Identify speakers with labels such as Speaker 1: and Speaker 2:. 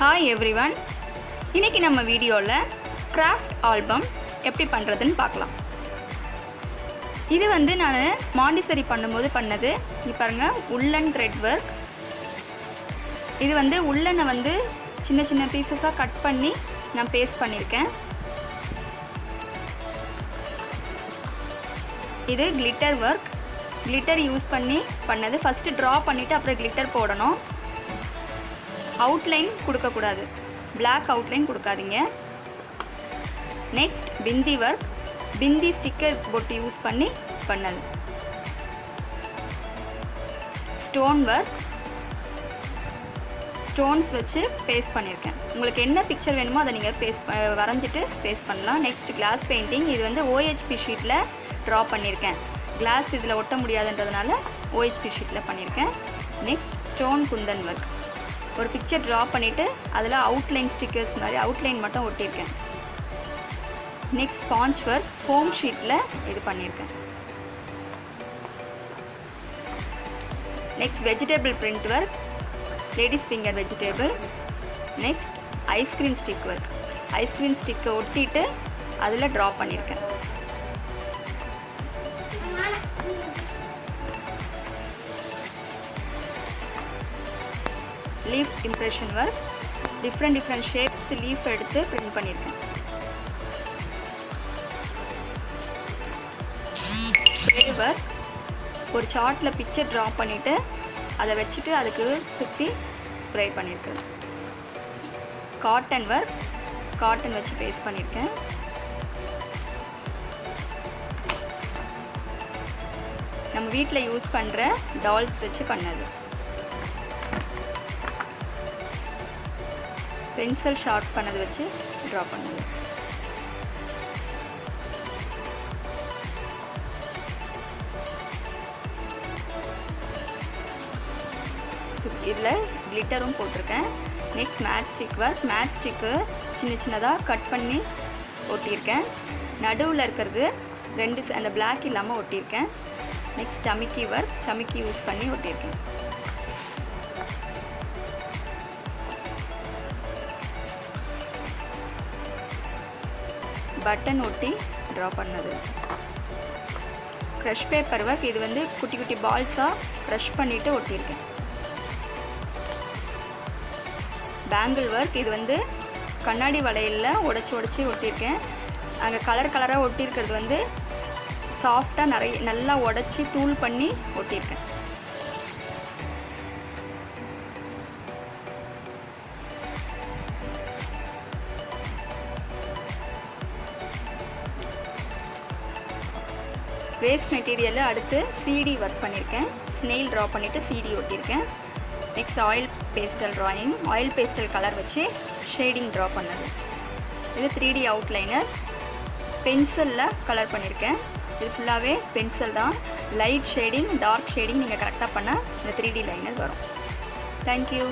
Speaker 1: Hi everyone. இன்னைக்கு நம்ம வீடியோல கிராஃப்ட் ஆல்பம் எப்படி பண்றதுன்னு பார்க்கலாம். இது வந்து நான் மாண்டிசரி பண்ணும்போது பண்ணது. இங்க பாருங்க உள்ளன் த்ரெட் வர்க். இது வந்து உள்ளனை வந்து சின்ன சின்ன பீசஸா கட் பண்ணி நான் பேஸ்ட் பண்ணிருக்கேன். இது கிளிட்டர் வர்க். கிளிட்டர் யூஸ் பண்ணி பண்ணது. ஃபர்ஸ்ட் டிரா பண்ணிட்டு அப்புறம் கிளிட்டர் போடணும். அவுட்லைன் கொடுக்க கூடாது. Black outline கொடுக்காதீங்க. நெக்ஸ்ட் பிந்தி வர்க். பிந்தி ஸ்டிக்கர் போட்டு யூஸ் பண்ணி பண்ணது. Stone work. ஸ்டோன்ஸ் வச்சு பேஸ்ட் பண்ணியிருக்கேன். உங்களுக்கு என்ன பிக்சர் வேணுமோ அதை நீங்கள் வரைஞ்சிட்டு பேஸ்ட் பண்ணலாம். Next class painting. இது வந்து OHP ஷீட்டில் ட்ரா பண்ணியிருக்கேன். கிளாஸ் இதில் ஒட்ட முடியாதுன்றதுனால OHP ஷீட்டில் பண்ணியிருக்கேன். Next stone kundan work. ஒரு பிக்சர் ட்ரா பண்ணிவிட்டு அதில் அவுட்லைன் ஸ்டிக்கர்ஸ் மாதிரி அவுட்லைன் மட்டும் ஒட்டியிருக்கேன். Next sponge work. ஃபோம் ஷீட்டில் இது பண்ணியிருக்கேன். Next vegetable print work. Ladies finger vegetable. Next ice cream stick work. Ice cream ஸ்டிக்கை ஒட்டிட்டு அதில் ட்ரா பண்ணியிருக்கேன். Leaf impression work. Different shapes leaf எடுத்து பிரிண்ட் பண்ணியிருக்கேன். Spray work. ஒரு சார்ட்டில் பிக்சர் ட்ரா பண்ணிவிட்டு அதை வச்சுட்டு அதுக்கு சுற்றி ஸ்ப்ரே பண்ணியிருக்கேன். Cotton work. காட்டன் வச்சு பேஸ்ட் பண்ணியிருக்கேன். நம்ம வீட்டில் யூஸ் பண்ணுற டால்ஸ் வச்சு பண்ணது. பென்சில் ஷார்ப் பண்ணது வச்சு ட்ரா பண்ணது. இதில் கிளிட்டரும் போட்டிருக்கேன். Next mat stick work. Mat ஸ்டிக்கு சின்ன சின்னதாக கட் பண்ணி ஒட்டியிருக்கேன். நடுவில் இருக்கிறது ரெண்டு அந்த பிளாக் இல்லாமல் ஒட்டியிருக்கேன். நெக்ஸ்ட் சமிக்கி ஒர்க். சமிக்கி யூஸ் பண்ணி ஒட்டியிருக்கேன். பட்டன் ஒட்டி ட்ரா பண்ணது. Crush paper work. இது வந்து குட்டி குட்டி பால்ஸாக க்ரஷ் பண்ணிவிட்டு ஒட்டியிருக்கேன். Bangle work. இது வந்து கண்ணாடி வளையலில் உடச்சி ஒட்டியிருக்கேன். அங்கே கலராக ஒட்டியிருக்கிறது வந்து சாஃப்டாக நல்லா உடச்சி தூள் பண்ணி ஒட்டியிருக்கேன். வேஸ்ட் மெட்டீரியல் அடுத்து CD ஒர்க் பண்ணியிருக்கேன். ஸ்னெயில் ட்ரா பண்ணிவிட்டு CD ஒட்டியிருக்கேன். Next oil pastel drawing. Oil pastel colour வச்சு ஷேடிங் ட்ரா பண்ணது. இது 3D அவுட்லைனர். பென்சிலில் கலர் பண்ணியிருக்கேன். இது ஃபுல்லாகவே பென்சில் தான். லைட் ஷேடிங் டார்க் ஷேடிங் நீங்கள் கரெக்டாக பண்ணால் இந்த 3D லைனர் வரும். தேங்க்யூ.